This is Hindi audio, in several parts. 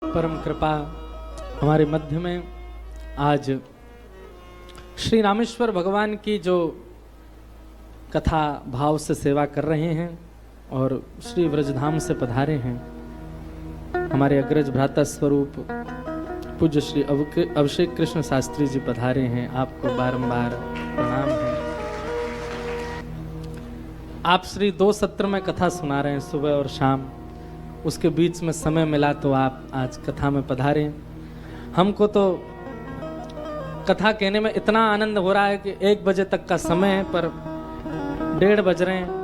परम कृपा हमारे मध्य में आज श्री रामेश्वर भगवान की जो कथा भाव से सेवा कर रहे हैं और श्री व्रजधाम से पधारे हैं हमारे अग्रज भ्राता स्वरूप पूज्य श्री अभिषेक कृष्ण शास्त्री जी पधारे हैं। आपको बारंबार प्रणाम है। आप श्री 2 सत्र में कथा सुना रहे हैं सुबह और शाम, उसके बीच में समय मिला तो आप आज कथा में पधारे। हमको तो कथा कहने में इतना आनंद हो रहा है कि 1 बजे तक का समय है पर 1:30 बज रहे हैं।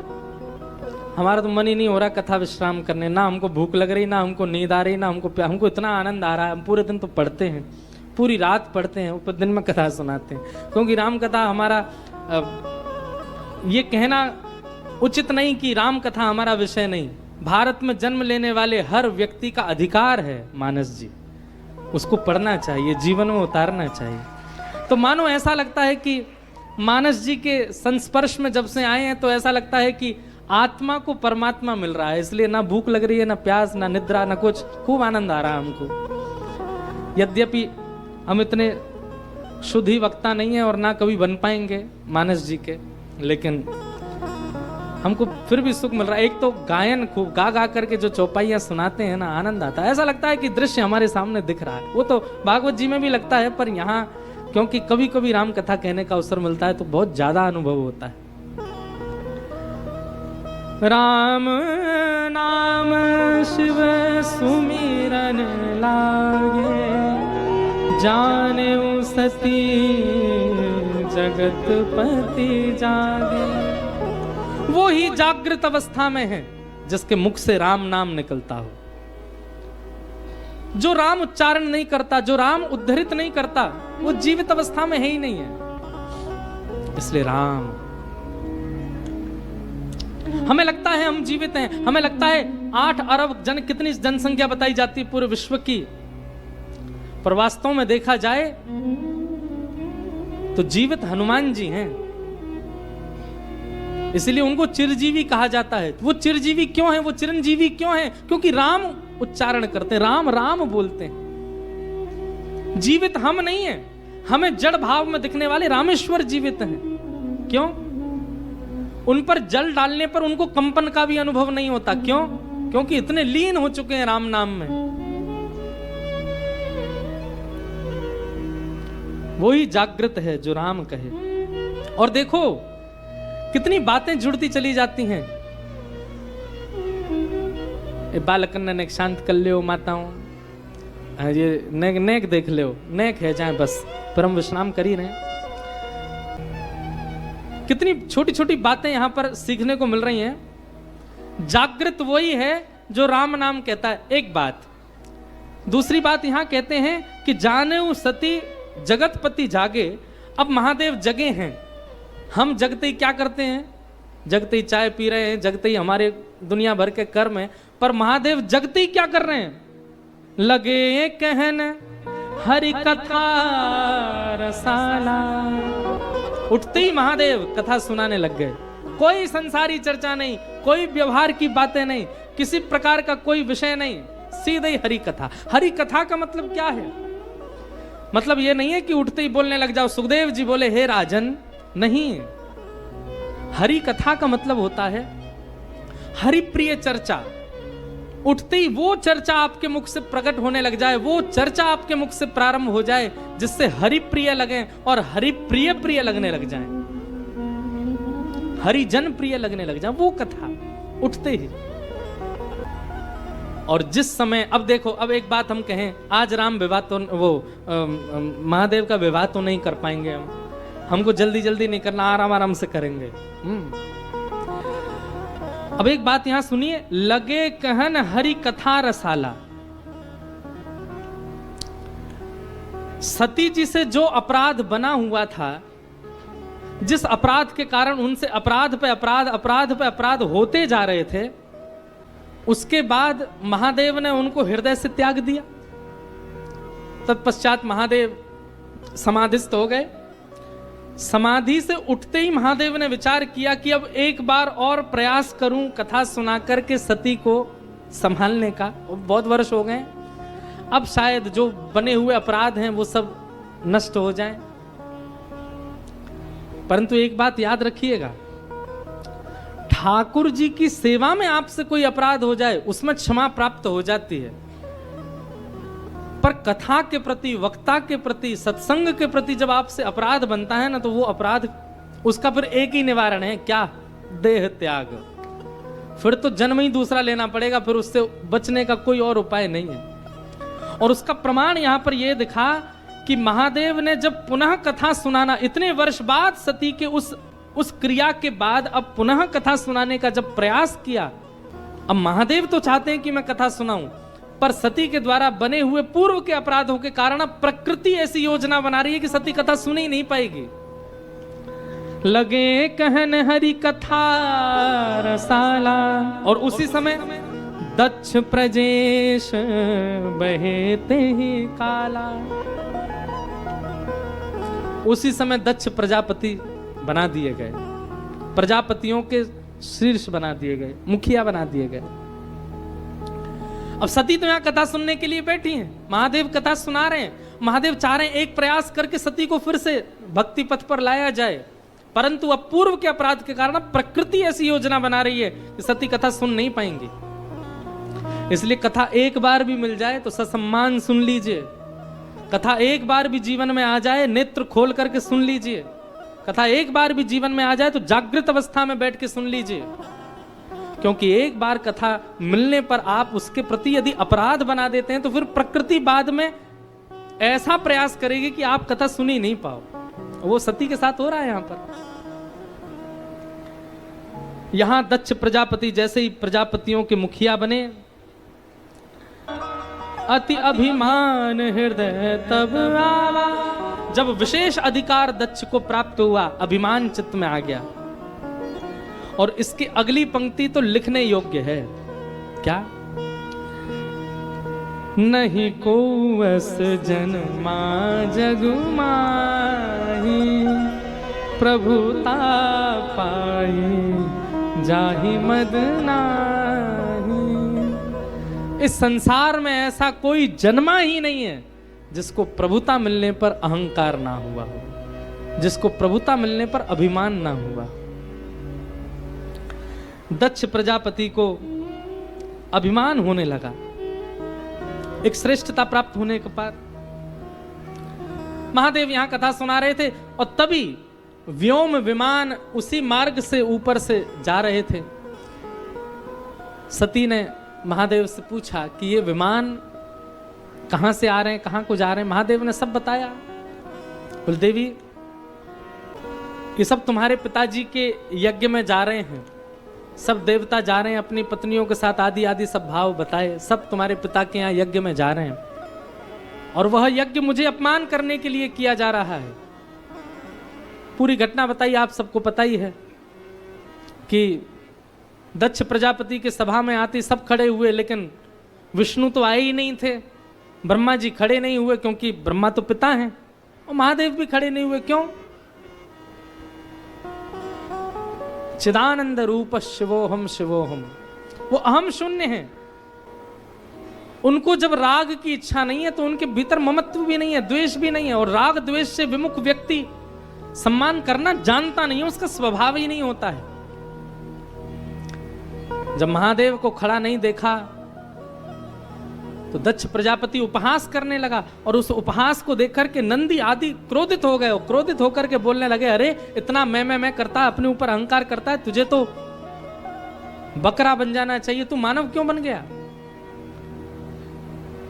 हमारा तो मन ही नहीं हो रहा कथा विश्राम करने, ना हमको भूख लग रही, ना हमको नींद आ रही, ना हमको इतना आनंद आ रहा है। हम पूरे दिन तो पढ़ते हैं, पूरी रात पढ़ते हैं, ऊपर दिन में कथा सुनाते हैं, क्योंकि राम कथा हमारा ये कहना उचित नहीं कि राम कथा हमारा विषय नहीं। भारत में जन्म लेने वाले हर व्यक्ति का अधिकार है मानस जी, उसको पढ़ना चाहिए, जीवन में उतारना चाहिए। तो मानो ऐसा लगता है कि मानस जी के संस्पर्श में जब से आए हैं तो ऐसा लगता है कि आत्मा को परमात्मा मिल रहा है, इसलिए ना भूख लग रही है, ना प्यास, ना निद्रा, ना कुछ, खूब आनंद आ रहा है हमको। यद्यपि हम इतने शुद्धि वक्ता नहीं है और ना कभी बन पाएंगे मानस जी के, लेकिन हमको फिर भी सुख मिल रहा है। एक तो गायन खूब गा गा करके जो चौपाइयाँ सुनाते हैं ना, आनंद आता है, ऐसा लगता है कि दृश्य हमारे सामने दिख रहा है। वो तो भागवत जी में भी लगता है, पर यहाँ क्योंकि कभी कभी राम कथा कहने का अवसर मिलता है तो बहुत ज्यादा अनुभव होता है। राम नाम शिव सुमिरन लागे, जाने सती जगतपति जागे। वो ही जागृत अवस्था में है जिसके मुख से राम नाम निकलता हो। जो राम उच्चारण नहीं करता, जो राम उद्धृत नहीं करता, वो जीवित अवस्था में है ही नहीं है। इसलिए राम, हमें लगता है हम जीवित हैं, हमें लगता है 8 अरब कितनी जनसंख्या बताई जाती है पूरे विश्व की, पर वास्तव में देखा जाए तो जीवित हनुमान जी हैं। इसलिए उनको चिरजीवी कहा जाता है। वो चिरजीवी क्यों है, वो चिरंजीवी क्यों है? क्योंकि राम उच्चारण करते हैं, राम राम बोलते हैं। जीवित हम नहीं है, हमें जड़ भाव में दिखने वाले रामेश्वर जीवित हैं। क्यों? उन पर जल डालने पर उनको कंपन का भी अनुभव नहीं होता। क्यों? क्योंकि इतने लीन हो चुके हैं राम नाम में। वही जागृत है जो राम कहे। और देखो कितनी बातें जुड़ती चली जाती हैं। बालकन नेक शांत कर लियो माताओं, ये नेक नेक देख लियो, नेक है जाए बस, परम विश्राम कर ही रहे। कितनी छोटी छोटी बातें यहां पर सीखने को मिल रही हैं। जागृत वही है जो राम नाम कहता है, एक बात। दूसरी बात यहां कहते हैं कि जाने सती जगतपति जागे। अब महादेव जगे हैं, हम जगते ही क्या करते हैं? जगते ही चाय पी रहे हैं, जगते ही हमारे दुनिया भर के कर्म हैं, पर महादेव जगते ही क्या कर रहे हैं? लगे कहन हरि कथा रसाला। उठते ही महादेव कथा सुनाने लग गए। कोई संसारी चर्चा नहीं, कोई व्यवहार की बातें नहीं, किसी प्रकार का कोई विषय नहीं, सीधे ही हरि कथा। हरि कथा का मतलब क्या है? मतलब ये नहीं है कि उठते ही बोलने लग जाओ, सुखदेव जी बोले हे राजन, नहीं। हरि कथा का मतलब होता है हरि प्रिय चर्चा। उठते ही वो चर्चा आपके मुख से प्रकट होने लग जाए, वो चर्चा आपके मुख से प्रारंभ हो जाए जिससे हरि प्रिय लगे और हरि प्रिय प्रिय लगने लग जाए, हरि जन प्रिय लगने लग जाए, वो कथा उठते ही। और जिस समय, अब देखो, अब एक बात हम कहें, आज राम विवाह तो महादेव का विवाह तो नहीं कर पाएंगे हमको जल्दी जल्दी नहीं करना, आराम आराम से करेंगे। अब एक बात यहां सुनिए, लगे कहन हरि कथा रसाला। सती जी से जो अपराध बना हुआ था, जिस अपराध के कारण उनसे अपराध पे अपराध, अपराध पे अपराध होते जा रहे थे, उसके बाद महादेव ने उनको हृदय से त्याग दिया। तत्पश्चात महादेव समाधिस्थ हो गए। समाधि से उठते ही महादेव ने विचार किया कि अब एक बार और प्रयास करूं कथा सुना करके सती को संभालने का। बहुत वर्ष हो गए, अब शायद जो बने हुए अपराध हैं वो सब नष्ट हो जाएं। परंतु एक बात याद रखिएगा, ठाकुर जी की सेवा में आपसे कोई अपराध हो जाए उसमें क्षमा प्राप्त हो जाती है, पर कथा के प्रति, वक्ता के प्रति, सत्संग के प्रति जब आपसे अपराध बनता है ना, तो वो अपराध, उसका फिर एक ही निवारण है, क्या? देह त्याग। फिर तो जन्म ही दूसरा लेना पड़ेगा, फिर उससे बचने का कोई और उपाय नहीं है। और उसका प्रमाण यहां पर यह दिखा कि महादेव ने जब पुनः कथा सुनाना, इतने वर्ष बाद सती के उस क्रिया के बाद अब पुनः कथा सुनाने का जब प्रयास किया, अब महादेव तो चाहते हैं कि मैं कथा सुनाऊं, पर सती के द्वारा बने हुए पूर्व के अपराधों के कारण अब प्रकृति ऐसी योजना बना रही है कि सती कथा सुनी नहीं पाएगी। लगे कहन हरि कथा रसाला, और उसी समय दक्ष प्रजेश बहेते ही काला। उसी समय दक्ष प्रजापति बना दिए गए, प्रजापतियों के शीर्ष बना दिए गए, मुखिया बना दिए गए। अब सती तो यहां कथा सुनने के लिए बैठी हैं, महादेव कथा सुना रहे हैं, महादेव चाह रहे हैं एक प्रयास करके सती को फिर से भक्ति पथ पर लाया जाए, परंतु अब पूर्व के अपराध के कारण प्रकृति ऐसी योजना बना रही है कि सती कथा सुन नहीं पाएंगी। इसलिए कथा एक बार भी मिल जाए तो ससम्मान सुन लीजिए, कथा एक बार भी जीवन में आ जाए नेत्र खोल करके सुन लीजिए, कथा एक बार भी जीवन में आ जाए तो जागृत अवस्था में बैठ के सुन लीजिए, क्योंकि एक बार कथा मिलने पर आप उसके प्रति यदि अपराध बना देते हैं तो फिर प्रकृति बाद में ऐसा प्रयास करेगी कि आप कथा सुन ही नहीं पाओ। वो सती के साथ हो रहा है यहां पर। यहां दक्ष प्रजापति जैसे ही प्रजापतियों के मुखिया बने, अति अभिमान हृदय तब आवा। जब विशेष अधिकार दक्ष को प्राप्त हुआ, अभिमान चित्त में आ गया। और इसकी अगली पंक्ति तो लिखने योग्य है, क्या? नहीं को अस जन्मा जग माही, प्रभुता पाई जाहि मद नाही। इस संसार में ऐसा कोई जन्मा ही नहीं है जिसको प्रभुता मिलने पर अहंकार ना हुआ हो, जिसको प्रभुता मिलने पर अभिमान ना हुआ। दक्ष प्रजापति को अभिमान होने लगा एक श्रेष्ठता प्राप्त होने के बाद। महादेव यहां कथा सुना रहे थे और तभी व्योम विमान उसी मार्ग से ऊपर से जा रहे थे। सती ने महादेव से पूछा कि ये विमान कहां से आ रहे हैं, कहां को जा रहे हैं? महादेव ने सब बताया। बोले देवी, ये सब तुम्हारे पिताजी के यज्ञ में जा रहे हैं, सब देवता जा रहे हैं अपनी पत्नियों के साथ, आदि आदि सब भाव बताए, सब तुम्हारे पिता के यहाँ यज्ञ में जा रहे हैं, और वह यज्ञ मुझे अपमान करने के लिए किया जा रहा है। पूरी घटना बताई, आप सबको पता ही है कि दक्ष प्रजापति के सभा में आते सब खड़े हुए, लेकिन विष्णु तो आए ही नहीं थे, ब्रह्मा जी खड़े नहीं हुए क्योंकि ब्रह्मा तो पिता हैं, और महादेव भी खड़े नहीं हुए। क्यों? चिदानंद रूप शिवोहम शिवोहम, वो अहम शून्य हैं। उनको जब राग की इच्छा नहीं है तो उनके भीतर ममत्व भी नहीं है, द्वेष भी नहीं है, और राग द्वेष से विमुख व्यक्ति सम्मान करना जानता नहीं है, उसका स्वभाव ही नहीं होता है। जब महादेव को खड़ा नहीं देखा तो दक्ष प्रजापति उपहास करने लगा, और उस उपहास को देख करके नंदी आदि क्रोधित हो गए, क्रोधित होकर के बोलने लगे, अरे इतना मैं करता, अपने ऊपर अहंकार करता है, तुझे तो बकरा बन जाना चाहिए, तू मानव क्यों बन गया?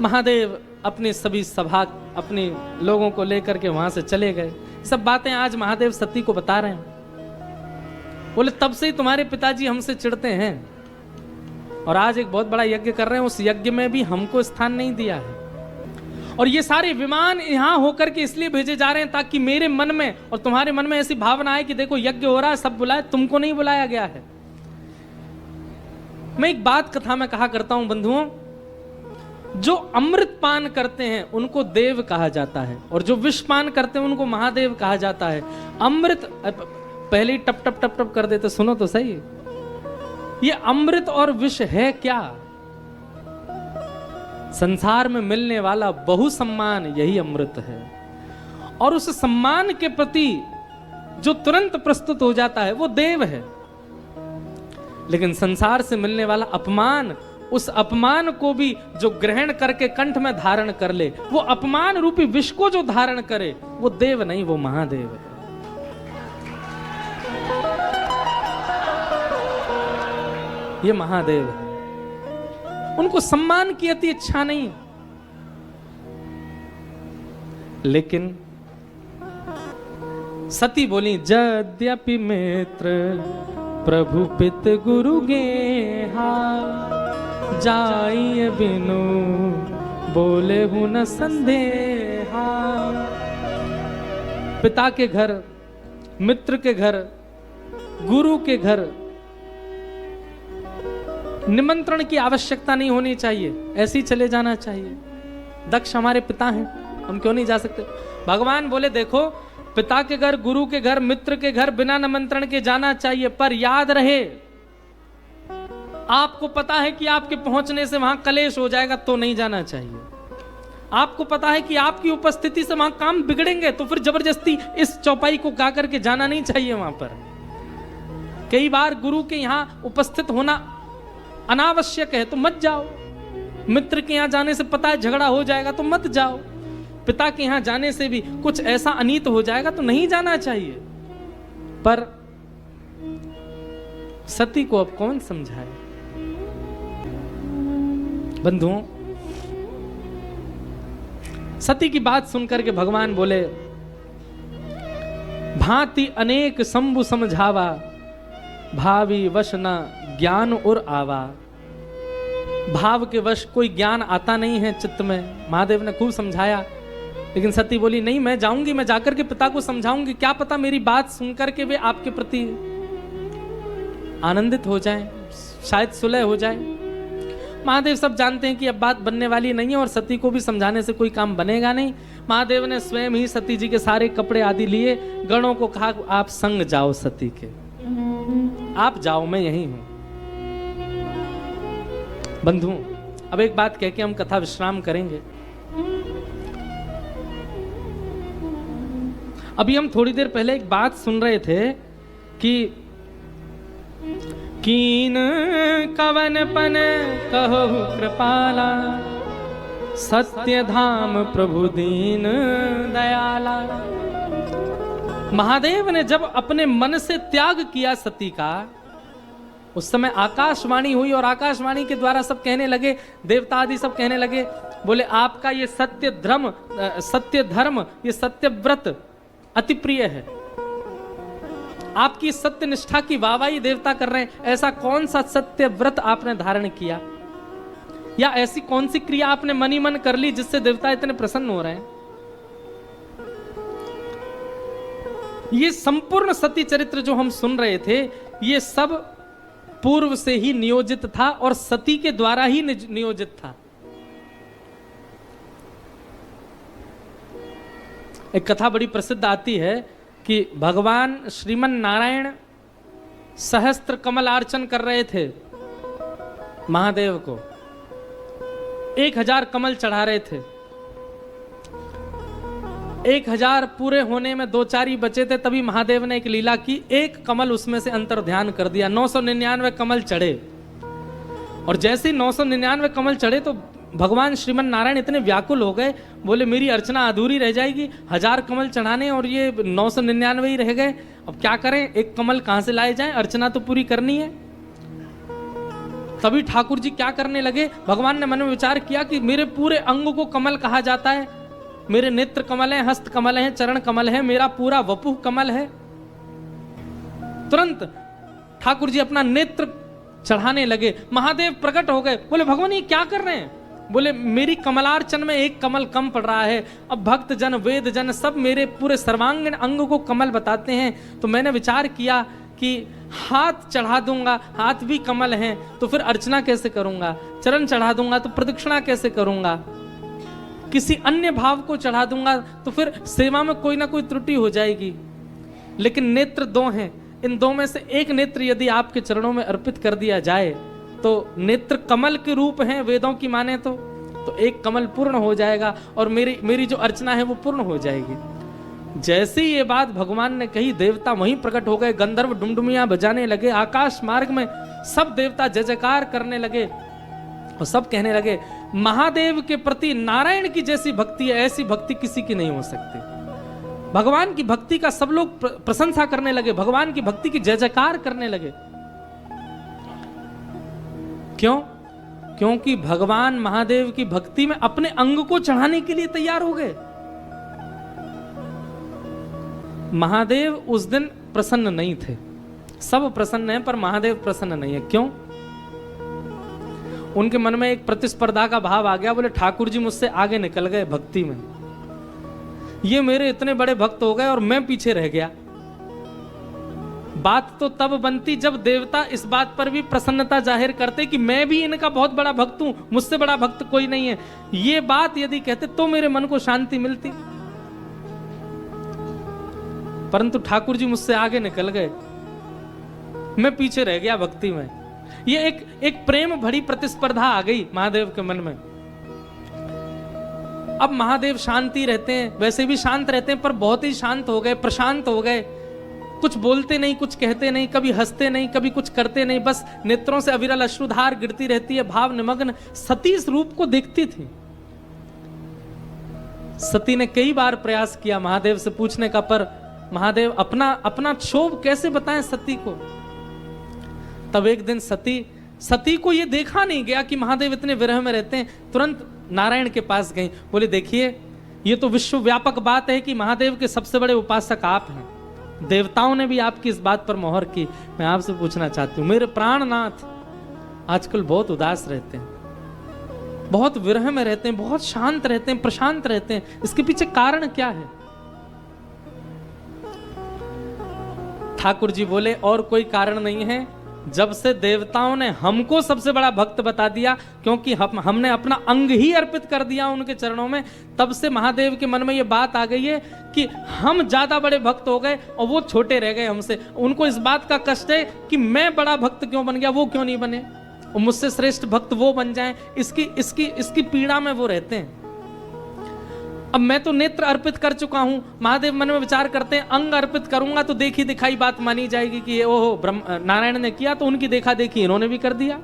महादेव अपनी सभी सभा, अपने लोगों को लेकर के वहां से चले गए। सब बातें आज महादेव सती को बता रहे हैं। बोले तब से ही तुम्हारे पिताजी हमसे चिढ़ते हैं, और आज एक बहुत बड़ा यज्ञ कर रहे हैं, उस यज्ञ में भी हमको स्थान नहीं दिया है। और ये सारे विमान यहां होकर के इसलिए भेजे जा रहे हैं ताकि मेरे मन में और तुम्हारे मन में ऐसी भावना आए कि देखो यज्ञ हो रहा है, सब बुलाए, तुमको नहीं बुलाया गया है। मैं एक बात कथा में कहा करता हूं बंधुओं, जो अमृत पान करते हैं उनको देव कहा जाता है, और जो विष पान करते हैं उनको महादेव कहा जाता है। अमृत, पहले ही टप टप टप टप कर देते, सुनो तो सही, ये अमृत और विष है क्या? संसार में मिलने वाला बहु सम्मान यही अमृत है, और उस सम्मान के प्रति जो तुरंत प्रस्तुत हो जाता है वो देव है। लेकिन संसार से मिलने वाला अपमान, उस अपमान को भी जो ग्रहण करके कंठ में धारण कर ले, वो अपमान रूपी विष को जो धारण करे, वो देव नहीं, वो महादेव है। ये महादेव है। उनको सम्मान की अति इच्छा नहीं, लेकिन सती बोली यद्यपि मित्र प्रभु पित गुरु गेहा, जाइए बिनु बोले हूं न संदेहा। पिता के घर, मित्र के घर, गुरु के घर निमंत्रण की आवश्यकता नहीं होनी चाहिए, ऐसे ही चले जाना चाहिए। दक्ष हमारे पिता हैं, हम क्यों नहीं जा सकते? भगवान बोले देखो, पिता के घर, गुरु के घर, मित्र के घर बिना निमंत्रण के जाना चाहिए, पर याद रहे आपको पता है कि आपके पहुंचने से वहां कलेश हो जाएगा तो नहीं जाना चाहिए। आपको पता है कि आपकी उपस्थिति से वहां काम बिगड़ेंगे तो फिर जबरदस्ती इस चौपाई को गा करके जाना नहीं चाहिए वहां पर। कई बार गुरु के यहां उपस्थित होना अनावश्यक है तो मत जाओ। मित्र के यहां जाने से पता है झगड़ा हो जाएगा तो मत जाओ। पिता के यहां जाने से भी कुछ ऐसा अनीत हो जाएगा तो नहीं जाना चाहिए। पर सती को अब कौन समझाए? बंधुओं, सती की बात सुनकर के भगवान बोले, भांति अनेक शंभु समझावा, भावी वश न ज्ञान और आवा। भाव के वश कोई ज्ञान आता नहीं है चित्त में। महादेव ने खूब समझाया, लेकिन सती बोली नहीं, मैं जाऊंगी, मैं जाकर के पिता को समझाऊंगी, क्या पता मेरी बात सुनकर के वे आपके प्रति आनंदित हो जाएं, शायद सुलह हो जाए। महादेव सब जानते हैं कि अब बात बनने वाली नहीं है और सती को भी समझाने से कोई काम बनेगा नहीं। महादेव ने स्वयं ही सती जी के सारे कपड़े आदि लिए, गणों को कहा आप संग जाओ सती के, आप जाओ, मैं यही हूं। बंधु, अब एक बात कह के हम कथा विश्राम करेंगे। अभी हम थोड़ी देर पहले एक बात सुन रहे थे कि कीन कवन पन कहु कृपाला, सत्य धाम प्रभु दीन दयाला। महादेव ने जब अपने मन से त्याग किया सती का, उस समय आकाशवाणी हुई और आकाशवाणी के द्वारा सब कहने लगे, देवता आदि सब कहने लगे, बोले आपका ये सत्य धर्म, ये सत्य व्रत अति प्रिय है। आपकी सत्य निष्ठा की वाहवाही देवता कर रहे हैं। ऐसा कौन सा सत्य व्रत आपने धारण किया, या ऐसी कौन सी क्रिया आपने मन ही मन कर ली जिससे देवता इतने प्रसन्न हो रहे हैं? ये संपूर्ण सती चरित्र जो हम सुन रहे थे, ये सब पूर्व से ही नियोजित था और सती के द्वारा ही नियोजित था। एक कथा बड़ी प्रसिद्ध आती है कि भगवान श्रीमन नारायण सहस्त्र कमल अर्चन कर रहे थे महादेव को, 1000 कमल चढ़ा रहे थे। 1000 पूरे होने में 2-4 ही बचे थे, तभी महादेव ने एक लीला की, एक कमल उसमें से अंतर ध्यान कर दिया। 999 कमल चढ़े, और जैसे ही 999 कमल चढ़े तो भगवान श्रीमन नारायण इतने व्याकुल हो गए, बोले मेरी अर्चना अधूरी रह जाएगी, 1000 कमल चढ़ाने और ये 999 ही रह गए, अब क्या करें, एक कमल कहां से लाए जाएं, अर्चना तो पूरी करनी है। तभी ठाकुर जी क्या करने लगे, भगवान ने मन में विचार किया कि मेरे पूरे अंग को कमल कहा जाता है, मेरे नेत्र कमल है, हस्त कमल है, चरण कमल है, मेरा पूरा वपुः कमल है। तुरंत ठाकुर जी अपना नेत्र चढ़ाने लगे। महादेव प्रकट हो गए, बोले भगवान ये क्या कर रहे हैं? बोले मेरी कमलार्चन में एक कमल कम पड़ रहा है। अब भक्त जन, वेद जन सब मेरे पूरे सर्वांगीण अंग को कमल बताते हैं, तो मैंने विचार किया कि हाथ चढ़ा दूंगा, हाथ भी कमल हैं, तो फिर अर्चना कैसे करूंगा? चरण चढ़ा दूंगा तो प्रदक्षिणा कैसे करूंगा? किसी अन्य भाव को चढ़ा दूंगा तो फिर सेवा में कोई ना कोई त्रुटि हो जाएगी। लेकिन नेत्र 2 हैं, इन 2 में से एक नेत्र यदि आपके चरणों में अर्पित कर दिया जाए तो नेत्र कमल के रूप हैं वेदों की माने तो, तो एक कमल पूर्ण हो जाएगा और मेरी जो अर्चना है वो पूर्ण हो जाएगी। जैसे ही ये बात भगवान ने कही, देवता वहीं प्रकट हो गए, गंधर्व डुमडुमियां बजाने लगे, आकाश मार्ग में सब देवता जय जयकार करने लगे और सब कहने लगे महादेव के प्रति नारायण की जैसी भक्ति है, ऐसी भक्ति किसी की नहीं हो सकती। भगवान की भक्ति का सब लोग प्रशंसा करने लगे, भगवान की भक्ति की जय जयकार करने लगे। क्यों? क्योंकि भगवान महादेव की भक्ति में अपने अंग को चढ़ाने के लिए तैयार हो गए। महादेव उस दिन प्रसन्न नहीं थे, सब प्रसन्न हैं पर महादेव प्रसन्न नहीं है। क्यों? उनके मन में एक प्रतिस्पर्धा का भाव आ गया। बोले ठाकुर जी मुझसे आगे निकल गए भक्ति में, ये मेरे इतने बड़े भक्त हो गए और मैं पीछे रह गया। बात तो तब बनती जब देवता इस बात पर भी प्रसन्नता जाहिर करते कि मैं भी इनका बहुत बड़ा भक्त हूं, मुझसे बड़ा भक्त कोई नहीं है। ये बात यदि कहते तो मेरे मन को शांति मिलती, परंतु ठाकुर जी मुझसे आगे निकल गए, मैं पीछे रह गया भक्ति में। ये एक प्रेम भरी प्रतिस्पर्धा आ गई महादेव के मन में। अब महादेव शांति रहते हैं, वैसे भी शांत रहते हैं, पर बहुत ही शांत हो गए, प्रशांत हो गए। कुछ बोलते नहीं, कुछ कहते नहीं, कभी हंसते नहीं, कभी कुछ करते नहीं, बस नेत्रों से अविरल अश्रुधार गिरती रहती है, भाव निमग्न। सती इस रूप को देखती थी। सती ने कई बार प्रयास किया महादेव से पूछने का, पर महादेव अपना क्षोभ कैसे बताएं सती को। तब एक दिन सती को यह देखा नहीं गया कि महादेव इतने विरह में रहते हैं। तुरंत नारायण के पास गई, बोले देखिए ये तो विश्वव्यापक बात है कि महादेव के सबसे बड़े उपासक आप हैं, देवताओं ने भी आपकी इस बात पर मोहर की। मैं आपसे पूछना चाहती हूँ, मेरे प्राणनाथ आजकल बहुत उदास रहते हैं, बहुत विरह में रहते हैं, बहुत शांत रहते हैं, प्रशांत रहते हैं, इसके पीछे कारण क्या है? ठाकुर जी बोले और कोई कारण नहीं है, जब से देवताओं ने हमको सबसे बड़ा भक्त बता दिया, क्योंकि हमने अपना अंग ही अर्पित कर दिया उनके चरणों में, तब से महादेव के मन में ये बात आ गई है कि हम ज्यादा बड़े भक्त हो गए और वो छोटे रह गए हमसे। उनको इस बात का कष्ट है कि मैं बड़ा भक्त क्यों बन गया, वो क्यों नहीं बने, और मुझसे श्रेष्ठ भक्त वो बन जाएं, इसकी पीड़ा में वो रहते हैं। अब मैं तो नेत्र अर्पित कर चुका हूं। महादेव मन में विचार करते हैं अंग अर्पित करूंगा तो देखी दिखाई बात मानी जाएगी कि ओहो नारायण ने किया तो उनकी देखा देखी इन्होंने भी कर दिया।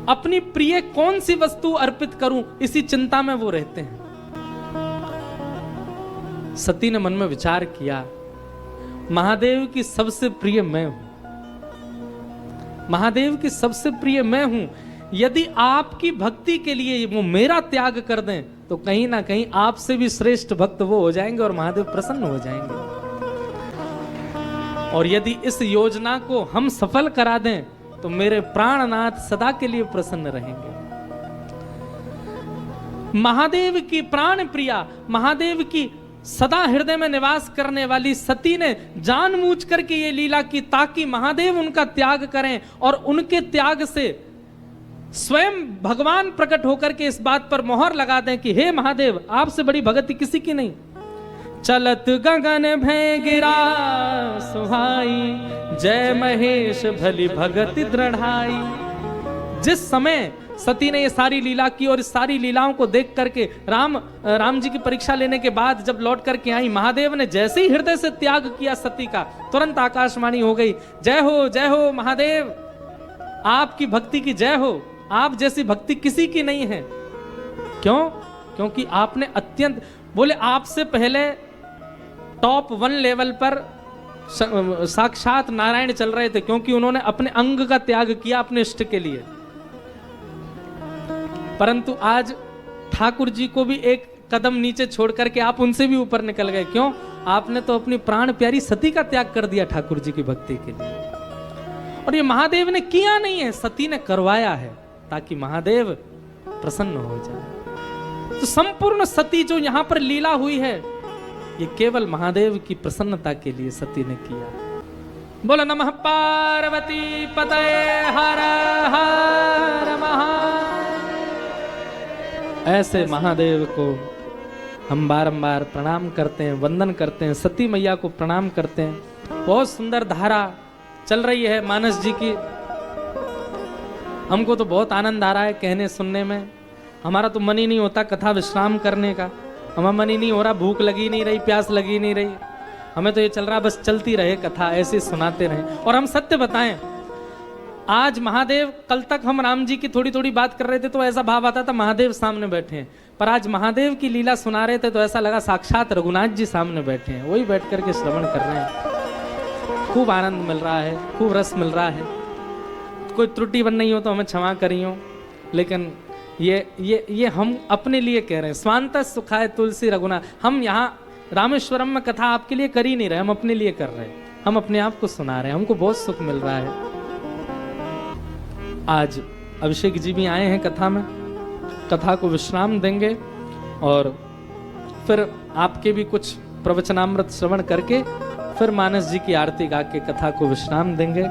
अपनी प्रिय कौन सी वस्तु अर्पित करूं, इसी चिंता में वो रहते हैं। सती ने मन में विचार किया, महादेव की सबसे प्रिय मैं हूं, महादेव की सबसे प्रिय मैं हूं। यदि आपकी भक्ति के लिए वो मेरा त्याग कर दें तो कहीं ना कहीं आपसे भी श्रेष्ठ भक्त वो हो जाएंगे और महादेव प्रसन्न हो जाएंगे। और यदि इस योजना को हम सफल करा दें तो मेरे प्राणनाथ सदा के लिए प्रसन्न रहेंगे। महादेव की प्राण प्रिया, महादेव की सदा हृदय में निवास करने वाली सती ने जानबूझ करके ये लीला की ताकि महादेव उनका त्याग करें और उनके त्याग से स्वयं भगवान प्रकट होकर के इस बात पर मोहर लगा दें कि हे महादेव आपसे बड़ी भक्ति किसी की नहीं। चलत गगन भय गिरा सुहाई, जय महेश भली भगति दृढ़ाई। जिस समय सती ने ये सारी लीला की और इस सारी लीलाओं को देख करके राम जी की परीक्षा लेने के बाद जब लौट करके आई, महादेव ने जैसे ही हृदय से त्याग किया सती का, तुरंत आकाशवाणी हो गई, जय हो महादेव, आपकी भक्ति की जय हो, आप जैसी भक्ति किसी की नहीं है। क्यों? क्योंकि आपने अत्यंत, बोले आपसे पहले टॉप 1 लेवल पर साक्षात नारायण चल रहे थे, क्योंकि उन्होंने अपने अंग का त्याग किया अपने इष्ट के लिए। परंतु आज ठाकुर जी को भी एक कदम नीचे छोड़ करके आप उनसे भी ऊपर निकल गए। क्यों? आपने तो अपनी प्राण प्यारी सती का त्याग कर दिया ठाकुर जी की भक्ति के लिए। और ये महादेव ने किया नहीं है, सती ने करवाया है ताकि महादेव प्रसन्न हो जाए। तो संपूर्ण सती जो यहां पर लीला हुई है ये केवल महादेव की प्रसन्नता के लिए सती ने किया। बोलो नमः पार्वती पतये हर हर महादेव। ऐसे महादेव को हम बारंबार प्रणाम करते हैं, वंदन करते हैं, सती मैया को प्रणाम करते हैं। बहुत सुंदर धारा चल रही है मानस जी की। हमको तो बहुत आनंद आ रहा है कहने सुनने में। हमारा तो मन ही नहीं होता कथा विश्राम करने का, हमारा मन ही नहीं हो रहा, भूख लगी नहीं रही, प्यास लगी नहीं रही, हमें तो ये चल रहा बस चलती रहे कथा, ऐसे सुनाते रहे। और हम सत्य बताएं, आज महादेव, कल तक हम राम जी की थोड़ी थोड़ी बात कर रहे थे तो ऐसा भाव आता था महादेव सामने बैठे हैं, पर आज महादेव की लीला सुना रहे थे तो ऐसा लगा साक्षात रघुनाथ जी सामने बैठे हैं, वही बैठ करके श्रवण कर रहे हैं। खूब आनंद मिल रहा है, खूब रस मिल रहा है। कोई त्रुटि बन नहीं हो तो हमें क्षमा करियो, लेकिन ये हम अपने लिए कह रहे हैं। स्वांत सुखाय तुलसी रघुनाथ, हम यहाँ रामेश्वरम में कथा आपके लिए कर ही नहीं रहे, हम अपने लिए कर रहे हैं, हम अपने आप को सुना रहे हैं, हमको बहुत सुख मिल रहा है। आज अभिषेक जी भी आए हैं कथा में, कथा को विश्राम देंगे और फिर आपके भी कुछ प्रवचनामृत श्रवण करके फिर मानस जी की आरती गा के कथा को विश्राम देंगे।